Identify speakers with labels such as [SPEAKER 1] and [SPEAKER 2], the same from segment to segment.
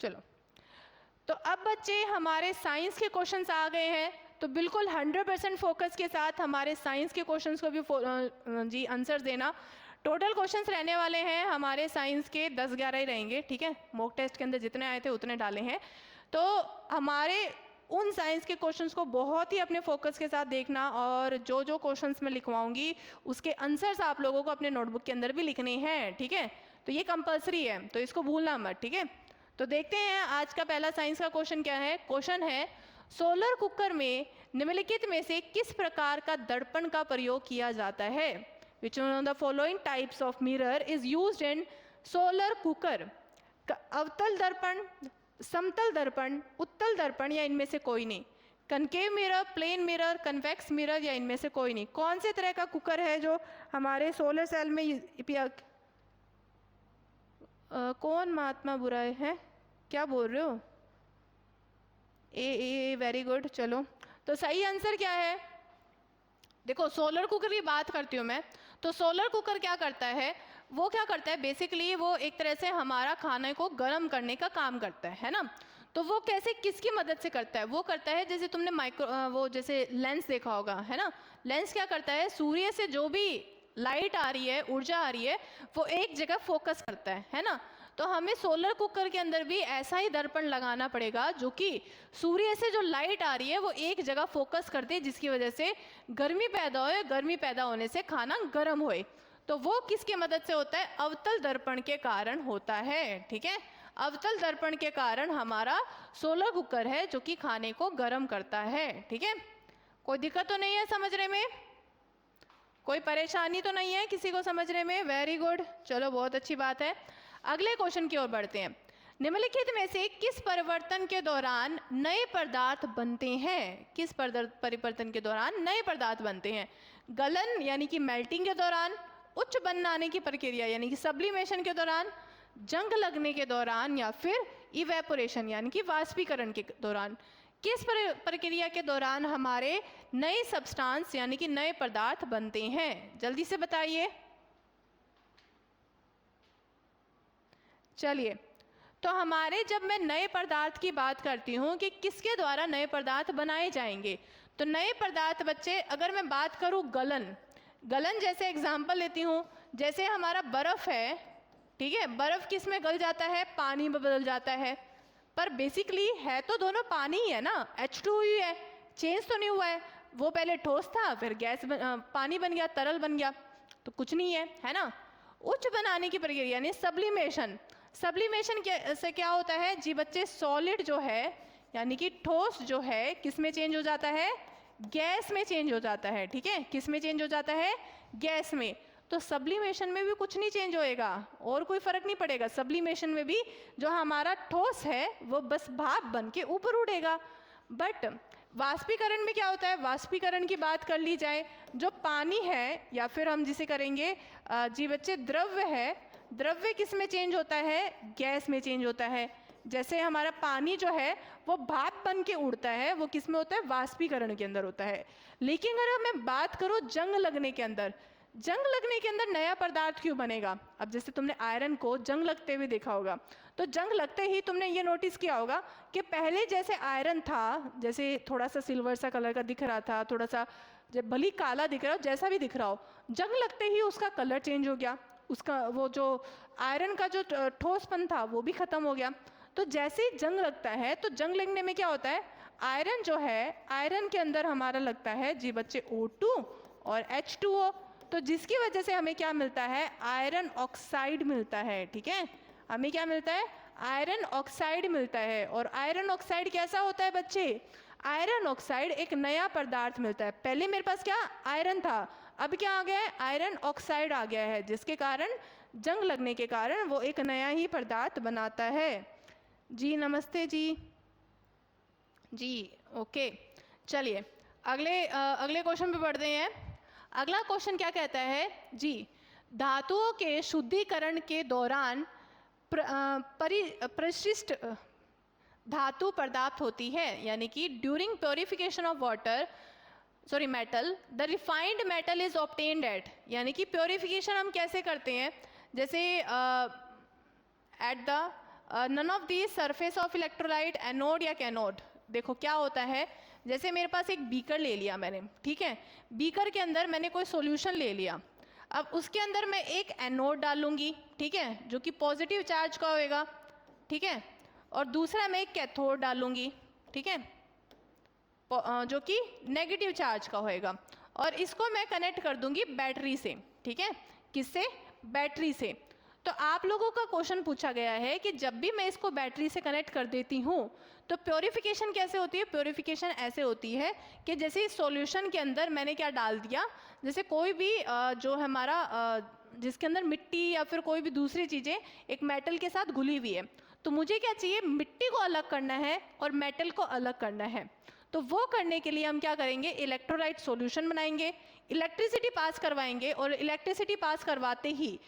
[SPEAKER 1] चलो, तो अब बच्चे हमारे साइंस के क्वेश्चंस आ गए हैं, तो बिल्कुल 100% फोकस के साथ हमारे साइंस के क्वेश्चंस को भी जी आंसर देना। टोटल क्वेश्चंस रहने वाले हैं हमारे साइंस के 10-11 ही रहेंगे, ठीक है। मॉक टेस्ट के अंदर जितने आए थे उतने डाले हैं, तो हमारे उन साइंस के क्वेश्चंस को बहुत ही अपने फोकस के साथ देखना, और जो जो क्वेश्चंस मैं लिखवाऊंगी उसके आंसर्स आप लोगों को अपने नोटबुक के अंदर भी लिखने हैं, ठीक है। तो ये कंपलसरी है, तो इसको भूलना मत, ठीक है। तो देखते हैं आज का पहला साइंस का क्वेश्चन क्या है। क्वेश्चन है, सोलर कुकर में निम्नलिखित में से किस प्रकार का दर्पण का प्रयोग किया जाता है? Which one of the following types of mirror is used in solar cooker? अवतल दर्पण, समतल दर्पण, उत्तल दर्पण, या इनमें से कोई नहीं? Concave mirror, plane mirror, convex mirror, या इनमें से कोई नहीं? कौन से तरह का कुकर है जो हमारे सोलर सेल में कौन महात्मा बुरा है, क्या बोल रहे हो? A very good. चलो, तो सही आंसर क्या है? देखो, सोलर कुकर की बात करती हूँ मैं, तो सोलर कुकर क्या करता है, वो क्या करता है बेसिकली, वो एक तरह से हमारा खाने को गर्म करने का काम करता है ना। तो वो कैसे, किसकी मदद से करता है? वो करता है, जैसे तुमने वो जैसे लेंस देखा होगा, है ना। लेंस क्या करता है, सूर्य से जो भी लाइट आ रही है, ऊर्जा आ रही है, वो एक जगह फोकस करता है ना। तो हमें सोलर कुकर के अंदर भी ऐसा ही दर्पण लगाना पड़ेगा जो कि सूर्य से जो लाइट आ रही है वो एक जगह फोकस कर दे, जिसकी वजह से गर्मी पैदा होए, गर्मी पैदा होने से खाना गर्म होए। तो वो किसके मदद से होता है? अवतल दर्पण के कारण होता है, ठीक है। अवतल दर्पण के कारण हमारा सोलर कुकर है जो कि खाने को गर्म करता है, ठीक है। कोई दिक्कत तो नहीं है समझने में? कोई परेशानी तो नहीं है किसी को समझने में? वेरी गुड, चलो बहुत अच्छी बात है। अगले क्वेश्चन की ओर बढ़ते हैं। निम्नलिखित में से किस परिवर्तन के दौरान नए पदार्थ बनते हैं? किस परिवर्तन के दौरान नए पदार्थ बनते हैं? गलन यानी कि मेल्टिंग के दौरान, उच्च बनाने की प्रक्रिया यानी कि सब्लिमेशन के दौरान, जंग लगने के दौरान, या फिर इवेपोरेशन यानी कि वाष्पीकरण के दौरान? किस प्रक्रिया के दौरान हमारे नए सब्सटेंस यानी कि नए पदार्थ बनते हैं? जल्दी से बताइए। चलिए, तो हमारे, जब मैं नए पदार्थ की बात करती हूँ कि किसके द्वारा नए पदार्थ बनाए जाएंगे, तो नए पदार्थ बच्चे, अगर मैं बात करूँ गलन जैसे एग्जाम्पल लेती हूँ, जैसे हमारा बर्फ़ है, ठीक है। बर्फ़ किस में गल जाता है? पानी में बदल जाता है, पर बेसिकली है तो दोनों पानी ही है ना, H2 ही है, चेंज तो नहीं हुआ है। वो पहले ठोस था, फिर पानी बन गया, तरल बन गया, तो कुछ नहीं है ना। उच्च बनाने की प्रक्रिया यानी सब्लिमेशन से क्या होता है जी बच्चे? सॉलिड जो है यानी कि ठोस जो है, किस में चेंज हो जाता है? गैस में चेंज हो जाता है, ठीक है। किस में चेंज हो जाता है? गैस में। तो सब्लिमेशन में भी कुछ नहीं चेंज होएगा और कोई फर्क नहीं पड़ेगा। सब्लिमेशन में भी जो हमारा ठोस है वो बस भाप बन के ऊपर उड़ेगा। बट वाष्पीकरण में क्या होता है? वाष्पीकरण की बात कर ली जाए, जो पानी है या फिर हम जिसे करेंगे जी बच्चे द्रव्य है, द्रव्य किस में चेंज होता है? गैस में चेंज होता है। जैसे हमारा पानी जो है वो भाप बन के उड़ता है, वो किस में होता है? वाष्पीकरण के अंदर होता है। लेकिन अगर मैं बात करूँ जंग लगने के अंदर, जंग लगने के अंदर नया पदार्थ क्यों बनेगा? अब जैसे तुमने आयरन को जंग लगते हुए देखा होगा, तो जंग लगते ही तुमने ये नोटिस किया होगा कि पहले जैसे आयरन था, जैसे थोड़ा सा सिल्वर सा कलर का दिख रहा था, थोड़ा सा जब भली काला दिख रहा हो, जैसा भी दिख रहा हो, जंग लगते ही उसका कलर चेंज हो गया, उसका वो जो आयरन का जो ठोसपन था वो भी खत्म हो गया। तो जैसे ही जंग लगता है, तो जंग लगने में क्या होता है? आयरन जो है, आयरन के अंदर हमारा लगता है जी बच्चे O2 और H2O, तो जिसकी वजह से हमें क्या मिलता है? आयरन ऑक्साइड मिलता है, ठीक है। हमें क्या मिलता है? आयरन ऑक्साइड मिलता है। और आयरन ऑक्साइड कैसा होता है बच्चे? आयरन ऑक्साइड एक नया पदार्थ मिलता है। पहले मेरे पास क्या आयरन था, अब क्या आ गया है? आयरन ऑक्साइड आ गया है, जिसके कारण जंग लगने के कारण वो एक नया ही पदार्थ बनाता है। जी नमस्ते जी। ओके, चलिए अगले क्वेश्चन पे बढ़ते हैं। अगला क्वेश्चन क्या कहता है जी? धातुओं के शुद्धिकरण के दौरान परिशिष्ट धातु पर्याप्त होती है, यानी कि during purification of metal the refined metal is obtained at, यानी कि प्योरिफिकेशन हम कैसे करते हैं? जैसे at the none of the surface of electrolyte, anode या कैनोड। देखो क्या होता है, जैसे मेरे पास एक बीकर ले लिया मैंने, ठीक है, बीकर के अंदर मैंने कोई सॉल्यूशन ले लिया, अब उसके अंदर मैं एक एनोड डालूंगी, ठीक है, जो कि पॉजिटिव चार्ज का होएगा, ठीक है, और दूसरा मैं एक कैथोड डालूंगी, ठीक है, जो कि नेगेटिव चार्ज का होएगा, और इसको मैं कनेक्ट कर दूंगी बैटरी से, ठीक है, किससे, बैटरी से। तो आप लोगों का क्वेश्चन पूछा गया है कि जब भी मैं इसको बैटरी से कनेक्ट कर देती हूँ तो प्योरिफिकेशन कैसे होती है। प्योरिफिकेशन ऐसे होती है कि जैसे इस सॉल्यूशन के अंदर मैंने क्या डाल दिया, जैसे कोई भी जो हमारा जिसके अंदर मिट्टी या फिर कोई भी दूसरी चीज़ें एक मेटल के साथ घुली हुई है, तो मुझे क्या चाहिए, मिट्टी को अलग करना है और मेटल को अलग करना है। तो वो करने के लिए हम क्या करेंगे, इलेक्ट्रोलाइट सॉल्यूशन बनाएंगे, इलेक्ट्रिसिटी पास करवाएंगे, और इलेक्ट्रिसिटी पास करवाते ही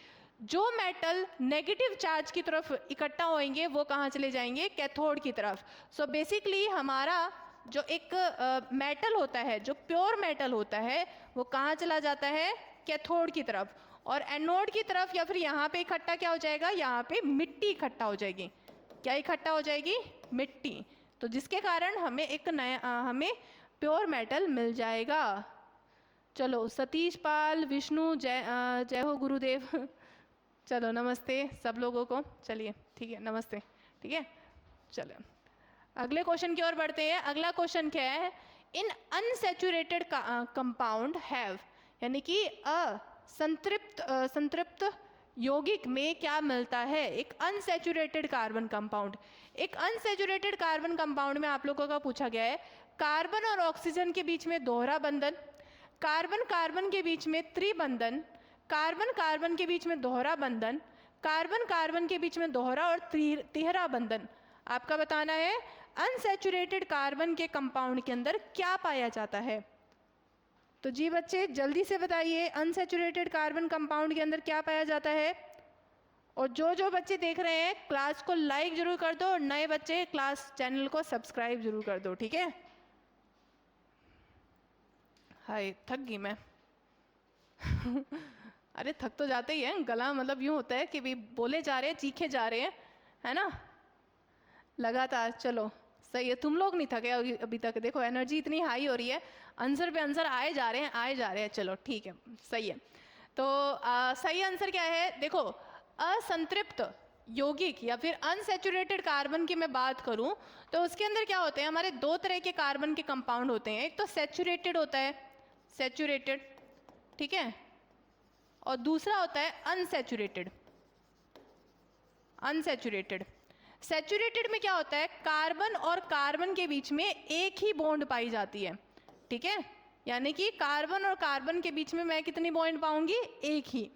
[SPEAKER 1] जो मेटल नेगेटिव चार्ज की तरफ इकट्ठा होंगे वो कहाँ चले जाएंगे, कैथोड की तरफ। सो बेसिकली हमारा जो एक मेटल होता है, जो प्योर मेटल होता है, वो कहाँ चला जाता है, कैथोड की तरफ, और एनोड की तरफ या फिर यहाँ पे इकट्ठा क्या हो जाएगा, यहाँ पे मिट्टी इकट्ठा हो जाएगी। क्या इकट्ठा हो जाएगी, मिट्टी। तो जिसके कारण हमें एक नया हमें प्योर मेटल मिल जाएगा। चलो सतीश पाल, विष्णु, जय हो गुरुदेव। चलो नमस्ते सब लोगों को, चलिए ठीक है, नमस्ते, ठीक है। चलो अगले क्वेश्चन की ओर बढ़ते हैं। अगला क्वेश्चन क्या है, इन अनसैचुरेटेड कंपाउंड हैव, यानी कि संतृप्त यौगिक में क्या मिलता है, एक अनसैचुरेटेड कार्बन कंपाउंड। एक अनसैचुरेटेड कार्बन कंपाउंड में आप लोगों का पूछा गया है, कार्बन और ऑक्सीजन के बीच में दोहरा बंधन, कार्बन कार्बन के बीच में त्रिबंधन, कार्बन कार्बन के बीच में दोहरा बंधन, कार्बन कार्बन के बीच में दोहरा और तिहरा बंधन। आपका बताना है अनसैचुरेटेड कार्बन के कंपाउंड के अंदर क्या पाया जाता है। तो जी बच्चे जल्दी से बताइए, अनसैचुरेटेड कार्बन कंपाउंड के अंदर क्या पाया जाता है। और जो जो बच्चे देख रहे हैं क्लास को लाइक जरूर कर दो, और नए बच्चे क्लास चैनल को सब्सक्राइब जरूर कर दो, ठीक है। हाय थक गई मैं। अरे थक तो जाते ही है, गला मतलब यूं होता है कि भी बोले जा रहे हैं, चीखे जा रहे हैं, है ना, लगातार। चलो सही है, तुम लोग नहीं थके अभी तक, देखो एनर्जी इतनी हाई हो रही है, आंसर पे आंसर आए जा रहे हैं, आए जा रहे हैं। चलो ठीक है, सही है। तो सही आंसर क्या है, देखो असंतृप्त यौगिक या फिर अनसैचुरेटेड कार्बन की मैं बात करूं तो उसके अंदर क्या होते हैं, हमारे दो तरह के कार्बन के कंपाउंड होते हैं। एक तो सैचुरेटेड होता है, सैचुरेटेड, ठीक है, और दूसरा होता है अनसैचुरेटेड। अनसैचुरेटेड, सैचुरेटेड में क्या होता है, कार्बन और कार्बन के बीच में एक ही बॉन्ड पाई जाती है, ठीक है, यानी कि कार्बन और कार्बन के बीच में मैं कितनी बॉन्ड पाऊंगी, एक ही।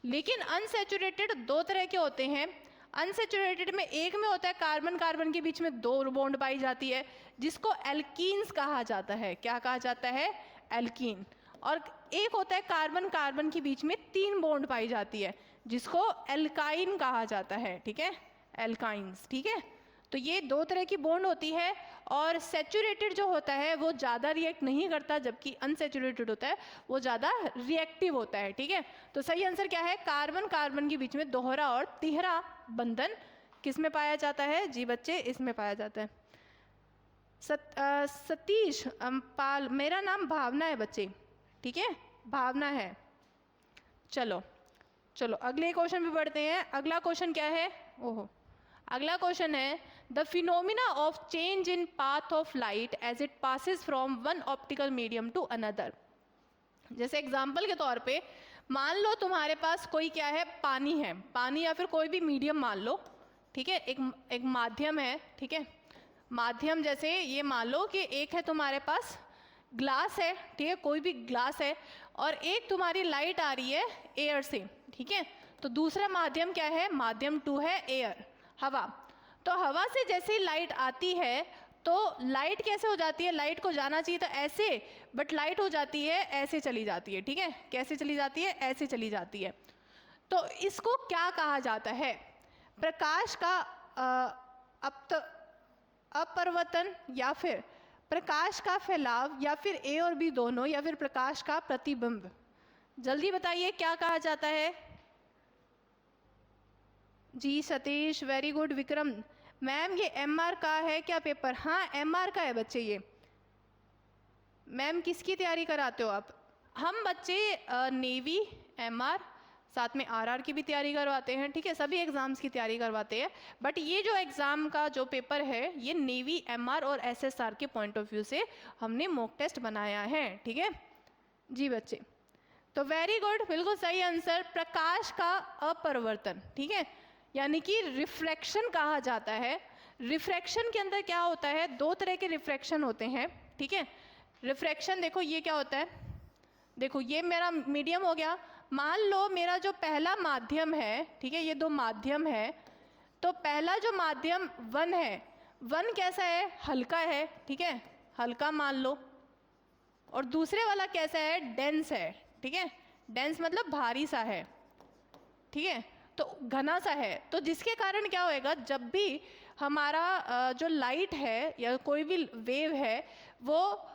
[SPEAKER 1] लेकिन अनसैचुरेटेड दो तरह के होते हैं। अनसैचुरेटेड में एक में होता है कार्बन कार्बन के बीच में दो बॉन्ड पाई जाती है, जिसको एल्कीन्स कहा जाता है। क्या कहा जाता है, एल्कीन। और एक होता है कार्बन कार्बन के बीच में तीन बॉन्ड पाई जाती है, जिसको एल्काइन कहा जाता है, ठीक है, एल्काइंस, ठीक है। तो ये दो तरह की बॉन्ड होती है, और सैचुरेटेड जो होता है वो ज़्यादा रिएक्ट नहीं करता, जबकि अनसैचुरेटेड होता है वो ज़्यादा रिएक्टिव होता है, ठीक है। तो सही आंसर क्या है, कार्बन कार्बन के बीच में दोहरा और तिहरा बंधन किस में पाया जाता है, जी बच्चे इसमें पाया जाता है। सतीश पाल, मेरा नाम भावना है बच्चे, ठीक है, भावना है। चलो चलो अगले क्वेश्चन पे बढ़ते हैं। अगला क्वेश्चन क्या है, ओहो, अगला क्वेश्चन है the phenomena of change in path of light as it passes from one optical medium to another. जैसे एग्जाम्पल के तौर पे मान लो तुम्हारे पास कोई क्या है, पानी है, पानी या फिर कोई भी मीडियम मान लो, ठीक है, एक माध्यम है, ठीक है, माध्यम जैसे ये मान लो कि एक है तुम्हारे पास ग्लास है, ठीक है, कोई भी ग्लास है, और एक तुम्हारी लाइट आ रही है एयर से, ठीक है। तो दूसरा माध्यम क्या है, माध्यम 2 है एयर, हवा। तो हवा से जैसे ही लाइट आती है तो लाइट कैसे हो जाती है, लाइट को जाना चाहिए तो ऐसे, बट लाइट हो जाती है ऐसे चली जाती है, ठीक है, कैसे चली जाती है, ऐसे चली जाती है। तो इसको क्या कहा जाता है, प्रकाश का अपवर्तन, या फिर प्रकाश का फैलाव, या फिर ए और बी दोनों, या फिर प्रकाश का प्रतिबिंब। जल्दी बताइए क्या कहा जाता है। जी Satish, very good. Vikram ma'am ये MR का है क्या पेपर? हाँ MR का है बच्चे ये। मैम किसकी तैयारी कराते हो आप? हम बच्चे नेवी, MR, साथ में RR की भी तैयारी करवाते हैं, ठीक है, सभी एग्ज़ाम्स की तैयारी करवाते हैं। बट ये जो एग्ज़ाम का जो पेपर है ये नेवी, MR और SSR के पॉइंट ऑफ व्यू से हमने मॉक टेस्ट बनाया है, ठीक है जी बच्चे। तो वेरी गुड, बिल्कुल सही आंसर, प्रकाश का अपरिवर्तन, ठीक है, यानी कि रिफ्रैक्शन कहा जाता है। रिफ्रैक्शन के अंदर क्या होता है, दो तरह के रिफ्रैक्शन होते हैं, ठीक है। रिफ्रैक्शन देखो ये क्या होता है, देखो ये मेरा मीडियम हो गया, मान लो मेरा जो पहला माध्यम है, ठीक है, ये दो माध्यम है, तो पहला जो माध्यम 1 है, 1 कैसा है, हल्का है, ठीक है, हल्का मान लो, और दूसरे वाला कैसा है, डेंस है, ठीक है, डेंस मतलब भारी सा है, ठीक है, तो घना सा है। तो जिसके कारण क्या होएगा, जब भी हमारा जो लाइट है या कोई भी वेव है वो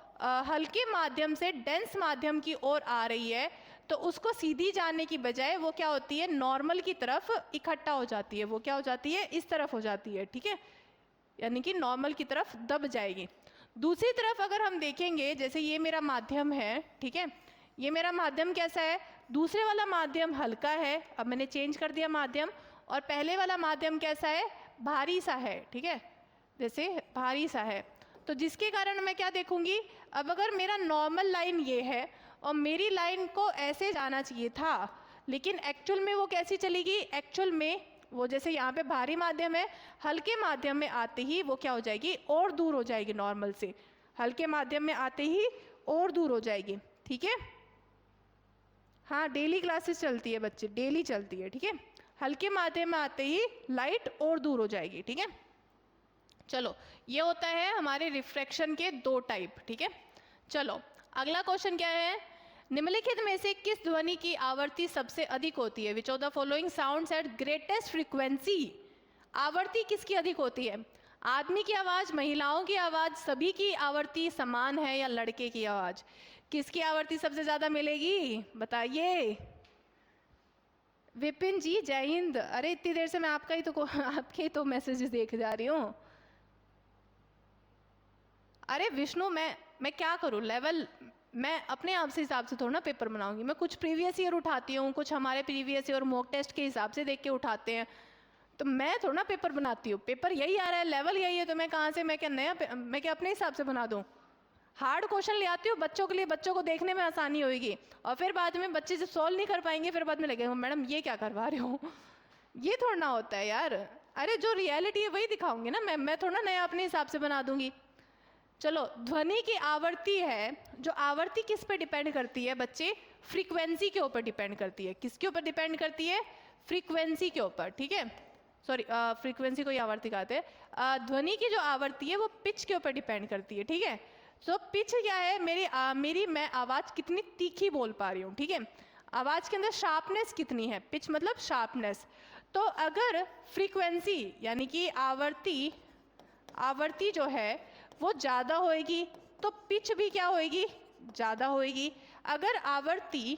[SPEAKER 1] हल्के माध्यम से डेंस माध्यम की ओर आ रही है, तो उसको सीधी जाने की बजाय वो क्या होती है, नॉर्मल की तरफ इकट्ठा हो जाती है, वो क्या हो जाती है, इस तरफ हो जाती है, ठीक है, यानी कि नॉर्मल की तरफ दब जाएगी। दूसरी तरफ अगर हम देखेंगे, जैसे ये मेरा माध्यम है, ठीक है, ये मेरा माध्यम कैसा है, दूसरे वाला माध्यम हल्का है, अब मैंने चेंज कर दिया माध्यम, और पहले वाला माध्यम कैसा है, भारी सा है, ठीक है, जैसे भारी सा है। तो जिसके कारण मैं क्या देखूंगी, अब अगर मेरा नॉर्मल लाइन ये है और मेरी लाइन को ऐसे जाना चाहिए था, लेकिन एक्चुअल में वो कैसी चलेगी, एक्चुअल में वो जैसे यहाँ पे भारी माध्यम है, हल्के माध्यम में आते ही वो क्या हो जाएगी, और दूर हो जाएगी नॉर्मल से, हल्के माध्यम में आते ही और दूर हो जाएगी, ठीक है। हाँ डेली क्लासेस चलती है बच्चे, डेली चलती है, ठीक है, हल्के माध्यम में आते ही लाइट और दूर हो जाएगी, ठीक है। चलो ये होता है हमारे रिफ्रैक्शन के दो टाइप, ठीक है। चलो अगला क्वेश्चन क्या है, निम्नलिखित में से किस ध्वनि की आवृत्ति सबसे अधिक होती है, which of the following sounds at greatest frequency. आवृत्ति किसकी अधिक होती है, आदमी की आवाज़, महिलाओं की आवाज़, सभी की आवृत्ति समान है, या लड़के की आवाज़, किसकी आवृत्ति सबसे ज़्यादा मिलेगी, बताइए। विपिन जी जय हिंद, अरे इतनी देर से मैं आपका ही तो आपके ही तो मैसेजेस देख जा रही हूँ। अरे विष्णु मैं क्या करूँ, लेवल मैं अपने आप से हिसाब से थोड़ा ना पेपर बनाऊंगी, मैं कुछ प्रीवियस ईयर उठाती हूँ, कुछ हमारे प्रीवियस ईयर मॉक टेस्ट के हिसाब से देख के उठाते हैं, तो मैं थोड़ा ना पेपर बनाती हूँ, पेपर यही आ रहा है, लेवल यही है, तो मैं कहाँ से, मैं क्या नया, मैं क्या अपने हिसाब से बना दूँ। हार्ड क्वेश्चन ले आती हूँ बच्चों के लिए, बच्चों को देखने में आसानी होगी, और फिर बाद में बच्चे जब सॉल्व नहीं कर पाएंगे फिर बाद में लगेगा मैडम ये क्या करवा रहे हो। ये थोड़ा ना होता है यार, अरे जो रियलिटी है वही दिखाऊंगी ना मैं थोड़ा नया अपने हिसाब से बना दूंगी। चलो ध्वनि की आवृत्ति है, जो आवृत्ति किस पे डिपेंड करती है बच्चे, फ्रीक्वेंसी के ऊपर डिपेंड करती है, किसके ऊपर डिपेंड करती है, फ्रीक्वेंसी के ऊपर, ठीक है, सॉरी फ्रीक्वेंसी को ही आवृत्ति कहते हैं, ध्वनि की जो आवृत्ति है वो पिच के ऊपर डिपेंड करती है, ठीक है। सो पिच क्या है, मेरी मैं आवाज़ कितनी तीखी बोल पा रही हूँ, ठीक है, आवाज़ के अंदर शार्पनेस कितनी है, पिच मतलब शार्पनेस। तो अगर फ्रीक्वेंसी यानी कि आवृत्ति जो है वो ज़्यादा होएगी तो पिच भी क्या होएगी, ज़्यादा होएगी। अगर आवृत्ति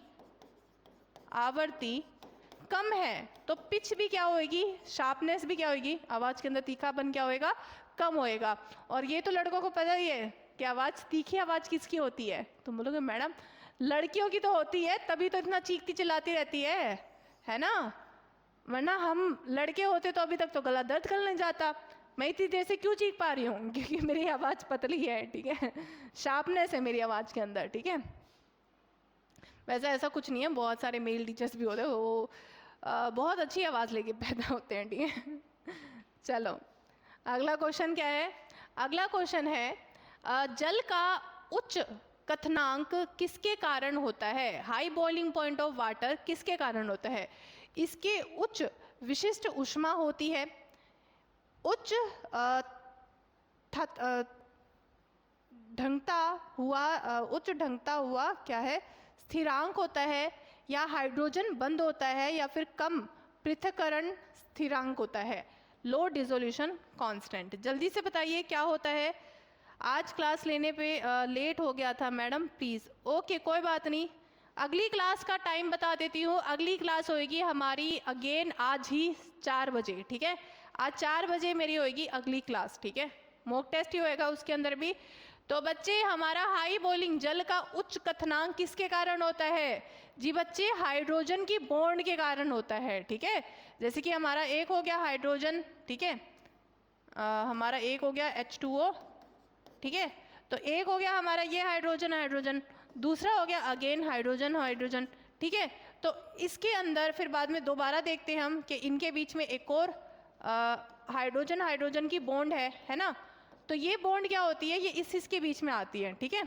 [SPEAKER 1] कम है तो पिच भी क्या होएगी, शार्पनेस भी क्या होएगी, आवाज़ के अंदर तीखापन क्या होएगा, कम होएगा। और ये तो लड़कों को पता ही है कि आवाज़, तीखी आवाज़ किसकी होती है, तुम बोलोगे मैडम लड़कियों की तो होती है, तभी तो इतना चीखती चिल्लाती रहती है ना, वरना हम लड़के होते तो अभी तक तो गला दर्द करने जाता। मैं इतनी देर से क्यों चीख पा रही हूँ, क्योंकि मेरी आवाज़ पतली है, ठीक है, शार्पनेस है मेरी आवाज़ के अंदर, ठीक है। वैसे ऐसा कुछ नहीं है, बहुत सारे मेल टीचर्स भी होते हैं वो बहुत अच्छी आवाज़ लेके पैदा होते हैं, ठीक है। चलो अगला क्वेश्चन क्या है, अगला क्वेश्चन है जल का उच्च कथनांक किसके कारण होता है, high boiling point of water किसके कारण होता है, इसके उच्च विशिष्ट ऊष्मा होती है, उच्च ढंकता हुआ क्या है, स्थिरांक होता है, या हाइड्रोजन बंद होता है, या फिर कम पृथक्करण स्थिरांक होता है, लो डिसोल्यूशन कांस्टेंट। जल्दी से बताइए क्या होता है। आज क्लास लेने पे लेट हो गया था मैडम, प्लीज़। ओके कोई बात नहीं, अगली क्लास का टाइम बता देती हूँ। अगली क्लास होएगी हमारी अगेन आज ही 4 बजे, ठीक है। आज 4 बजे मेरी होएगी अगली क्लास, ठीक है। मॉक टेस्ट ही होएगा उसके अंदर भी। तो बच्चे हमारा हाई बॉइलिंग जल का उच्च क्वथनांक किसके कारण होता है? जी बच्चे हाइड्रोजन की बॉन्ड के कारण होता है, ठीक है। जैसे कि हमारा एक हो गया हाइड्रोजन, ठीक है, हमारा एक हो गया H2O, ठीक है। तो एक हो गया हमारा ये हाइड्रोजन हाइड्रोजन, दूसरा हो गया अगेन हाइड्रोजन हाइड्रोजन, ठीक है। तो इसके अंदर फिर बाद में दोबारा देखते हैं हम कि इनके बीच में एक और हाइड्रोजन हाइड्रोजन की बॉन्ड है ना। तो ये बॉन्ड क्या होती है? ये इसके बीच में आती है, ठीक है।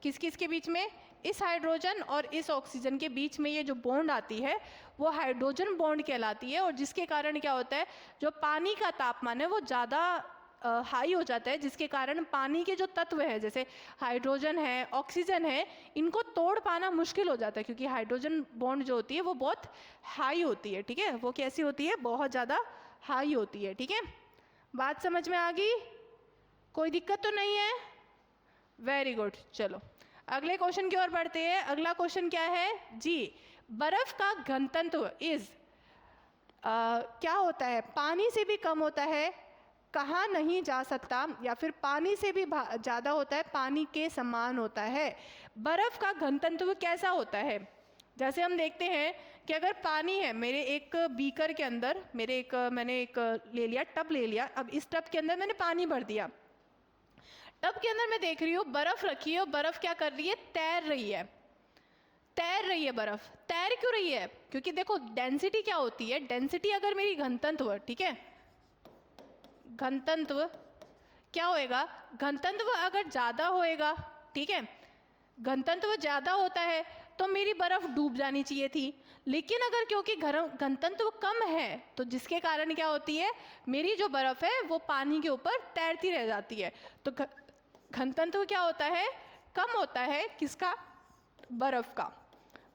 [SPEAKER 1] किस किस के बीच में? इस हाइड्रोजन और इस ऑक्सीजन के बीच में ये जो बॉन्ड आती है वो हाइड्रोजन बॉन्ड कहलाती है। और जिसके कारण क्या होता है, जो पानी का तापमान है वो ज़्यादा हाई हो जाता है, जिसके कारण पानी के जो तत्व है जैसे हाइड्रोजन है, ऑक्सीजन है, इनको तोड़ पाना मुश्किल हो जाता है, क्योंकि हाइड्रोजन बॉन्ड जो होती है वो बहुत हाई होती है, ठीक है। वो कैसी होती है? बहुत ज़्यादा हाई होती है, ठीक है। बात समझ में आ गई? कोई दिक्कत तो नहीं है? Very good. चलो अगले क्वेश्चन की ओर बढ़ते हैं। अगला क्वेश्चन क्या है जी? बर्फ का घनत्व क्या होता है? पानी से भी कम होता है, कहाँ नहीं जा सकता, या फिर पानी से भी ज़्यादा होता है, पानी के समान होता है। बर्फ का घनत्व कैसा होता है? जैसे हम देखते हैं कि अगर पानी है मेरे एक बीकर के अंदर, मैंने एक ले लिया, टब ले लिया। अब इस टब के अंदर मैंने पानी भर दिया। टब के अंदर मैं देख रही हूँ बर्फ रखी है और बर्फ क्या कर रही है? तैर रही है। तैर रही है बर्फ। तैर क्यों रही है? क्योंकि देखो डेंसिटी क्या होती है? डेंसिटी अगर मेरी घनत्व, ठीक है, घनत्व क्या होएगा? घनत्व अगर ज़्यादा होएगा, ठीक है, घनत्व ज़्यादा होता है तो मेरी बर्फ़ डूब जानी चाहिए थी। लेकिन अगर क्योंकि घनत्व कम है तो जिसके कारण क्या होती है, मेरी जो बर्फ़ है वो पानी के ऊपर तैरती रह जाती है। तो घनत्व क्या होता है? कम होता है। किसका? बर्फ़ का।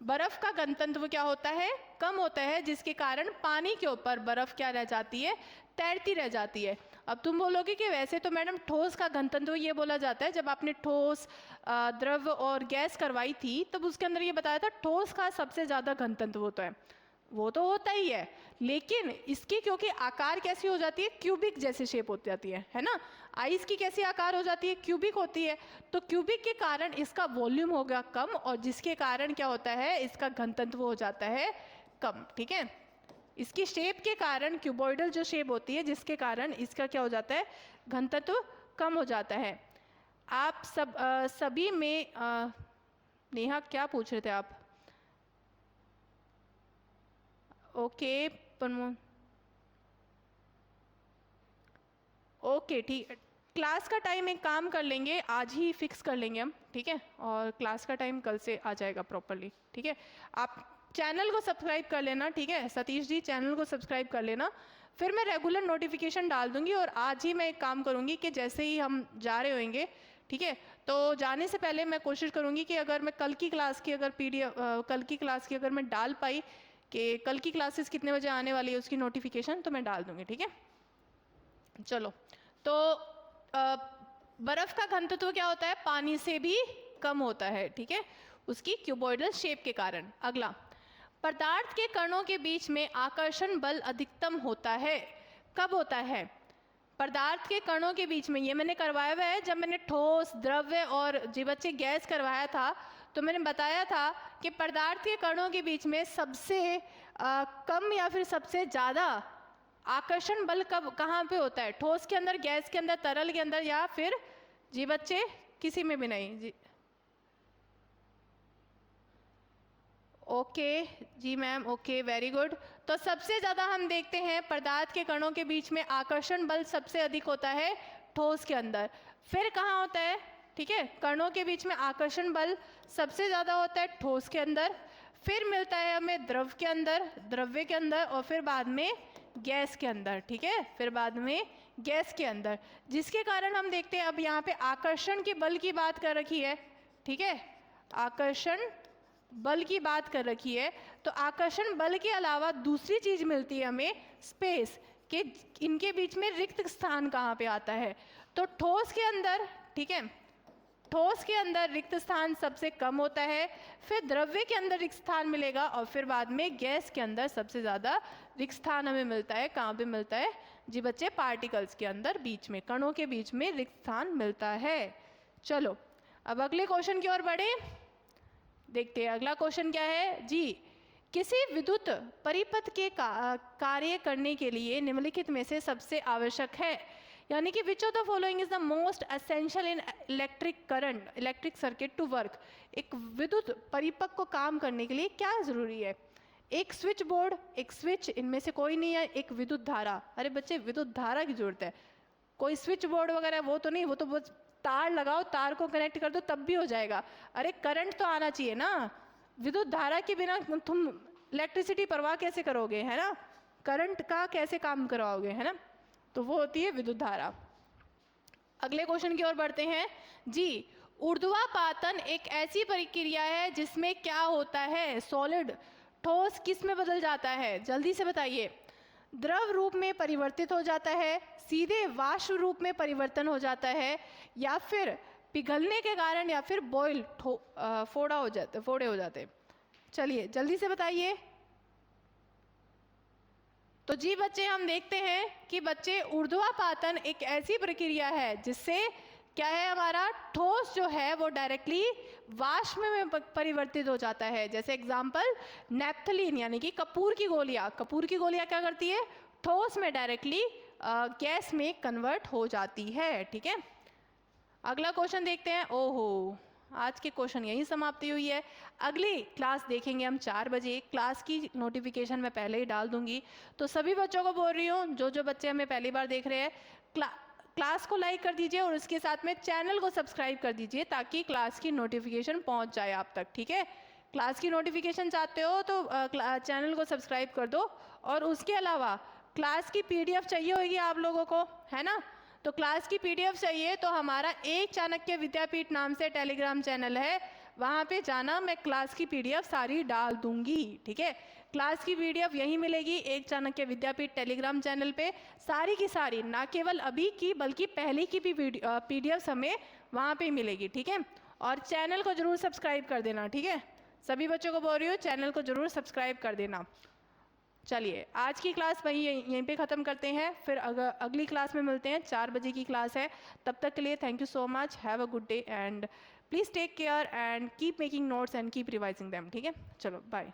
[SPEAKER 1] बर्फ़ का घनत्व क्या होता है? कम होता है, जिसके कारण पानी के ऊपर बर्फ़ क्या रह जाती है? तैरती रह जाती है। अब तुम बोलोगे कि वैसे तो मैडम ठोस का घनत्व ये बोला जाता है, जब आपने ठोस, द्रव और गैस करवाई थी तब उसके अंदर ये बताया था ठोस का सबसे ज़्यादा घनत्व होता है। वो तो होता ही है, लेकिन इसकी क्योंकि आकार कैसी हो जाती है? क्यूबिक जैसी शेप हो जाती है ना। आइस की कैसी आकार हो जाती है? क्यूबिक होती है। तो क्यूबिक के कारण इसका वॉल्यूम हो गया कम, और जिसके कारण क्या होता है? इसका घनत्व हो जाता है कम, ठीक है। इसकी शेप के कारण, क्यूबॉइडल जो शेप होती है, जिसके कारण इसका क्या हो जाता है? घनत्व कम हो जाता है। आप सभी में नेहा क्या पूछ रहे थे आप? ओके ओके, ठीक। क्लास का टाइम एक काम कर लेंगे, आज ही फिक्स कर लेंगे हम, ठीक है। और क्लास का टाइम कल से आ जाएगा प्रॉपरली, ठीक है। आप चैनल को सब्सक्राइब कर लेना, ठीक है। सतीश जी चैनल को सब्सक्राइब कर लेना, फिर मैं रेगुलर नोटिफिकेशन डाल दूंगी। और आज ही मैं एक काम करूंगी कि जैसे ही हम जा रहे होंगे, ठीक है, तो जाने से पहले मैं कोशिश करूंगी कि अगर मैं कल की क्लास की अगर कल की क्लास की अगर मैं डाल पाई कि कल की क्लासेस कितने बजे आने वाली है उसकी नोटिफिकेशन, तो मैं डाल दूंगी, ठीक है। चलो, तो बर्फ का घनत्व क्या होता है? पानी से भी कम होता है, ठीक है, उसकी क्यूबॉइडल शेप के कारण। अगला, पदार्थ के कणों के बीच में आकर्षण बल अधिकतम होता है। कब होता है? पदार्थ के कणों के बीच में। ये मैंने करवाया हुआ है, जब मैंने ठोस, द्रव्य और जी बच्चे गैस करवाया था तो मैंने बताया था कि पदार्थ के कणों के बीच में सबसे कम या फिर सबसे ज़्यादा आकर्षण बल कहाँ पे होता है? ठोस के अंदर, गैस के अंदर, तरल के अंदर, या फिर जी बच्चे किसी में भी नहीं? जी ओके जी मैम, ओके, वेरी गुड। तो सबसे ज़्यादा हम देखते हैं पदार्थ के कणों के बीच में आकर्षण बल सबसे अधिक होता है ठोस के अंदर। फिर कहाँ होता है? ठीक है, कणों के बीच में आकर्षण बल सबसे ज़्यादा होता है ठोस के अंदर, फिर मिलता है हमें द्रव के अंदर, द्रव्य के अंदर, और फिर बाद में गैस के अंदर, ठीक है, फिर बाद में गैस के अंदर। जिसके कारण हम देखते हैं, अब यहाँ पे आकर्षण के बल की बात कर रखी है, ठीक है, आकर्षण बल की बात कर रखी है। तो आकर्षण बल के अलावा दूसरी चीज मिलती है हमें, स्पेस, के इनके बीच में रिक्त स्थान कहाँ पे आता है? तो ठोस के अंदर, ठीक है, ठोस के अंदर रिक्त स्थान सबसे कम होता है, फिर द्रव्य के अंदर रिक्त स्थान मिलेगा और फिर बाद में गैस के अंदर सबसे ज़्यादा रिक्त स्थान हमें मिलता है। कहाँ पे मिलता है जी बच्चे? पार्टिकल्स के अंदर, बीच में, कणों के बीच में रिक्त स्थान मिलता है। चलो अब अगले क्वेश्चन की ओर बढ़े, देखते हैं अगला क्वेश्चन क्या है जी। किसी विद्युत परिपथ के कार्य करने के लिए निम्नलिखित में से सबसे आवश्यक है, यानी कि which of the following is the most essential in electric current, electric circuit to work. एक विद्युत परिपथ को काम करने के लिए क्या जरूरी है? एक स्विच बोर्ड, एक स्विच, इनमें से कोई नहीं है, एक विद्युत धारा। अरे बच्चे विद्युत धारा की जरूरत है, कोई स्विच बोर्ड वगैरह वो तो नहीं, वो तो बस तार लगाओ, तार को कनेक्ट कर दो तब भी हो जाएगा। अरे करंट तो आना चाहिए ना, विद्युत धारा के बिना तुम इलेक्ट्रिसिटी परवाह कैसे करोगे, है ना? करंट का कैसे काम करवाओगे, है ना? तो वो होती है विद्युत धारा। अगले क्वेश्चन की ओर बढ़ते हैं जी। ऊर्ध्वापातन एक ऐसी प्रक्रिया है जिसमें क्या होता है? सॉलिड ठोस किस में बदल जाता है? जल्दी से बताइए। द्रव रूप में परिवर्तित हो जाता है, सीधे वाष्प रूप में परिवर्तन हो जाता है, या फिर पिघलने के कारण, या फिर बॉयल फोड़े हो जाते। चलिए जल्दी से बताइए। तो जी बच्चे हम देखते हैं कि बच्चे ऊर्ध्वापातन एक ऐसी प्रक्रिया है जिससे क्या है, हमारा ठोस जो है वो डायरेक्टली वाष्प में परिवर्तित हो जाता है। जैसे एग्जांपल नेप्थलीन यानी कि कपूर की गोलियां, कपूर की गोलियां क्या करती है? ठोस में डायरेक्टली गैस में कन्वर्ट हो जाती है। ठीक है, अगला क्वेश्चन देखते हैं। ओहो, आज के क्वेश्चन यहीं समाप्ति हुई है। अगली क्लास देखेंगे हम 4 बजे। क्लास की नोटिफिकेशन मैं पहले ही डाल दूंगी, तो सभी बच्चों को बोल रही हूँ, जो बच्चे हमें पहली बार देख रहे हैं, क्लास को लाइक कर दीजिए और उसके साथ में चैनल को सब्सक्राइब कर दीजिए ताकि क्लास की नोटिफिकेशन पहुंच जाए आप तक। ठीक है, क्लास की नोटिफिकेशन चाहते हो तो चैनल को सब्सक्राइब कर दो। और उसके अलावा क्लास की PDF चाहिए होगी आप लोगों को, है ना? तो क्लास की PDF चाहिए तो हमारा एक चाणक्य विद्यापीठ नाम से टेलीग्राम चैनल है, वहाँ पे जाना, मैं क्लास की PDF सारी डाल दूंगी। ठीक है, क्लास की PDF यहीं मिलेगी, एक चाणक्य विद्यापीठ टेलीग्राम चैनल पे, सारी की सारी, ना केवल अभी की बल्कि पहले की भी PDFs हमें वहाँ पे मिलेगी। ठीक है, और चैनल को जरूर सब्सक्राइब कर देना। ठीक है, सभी बच्चों को बोल रही हूँ, चैनल को जरूर सब्सक्राइब कर देना। चलिए आज की क्लास वहीं यहीं पे ख़त्म करते हैं, फिर अगली क्लास में मिलते हैं। 4 बजे की क्लास है। तब तक के लिए thank you so much, have a good day and please take care and keep making notes and keep revising them. ठीक है, चलो बाय।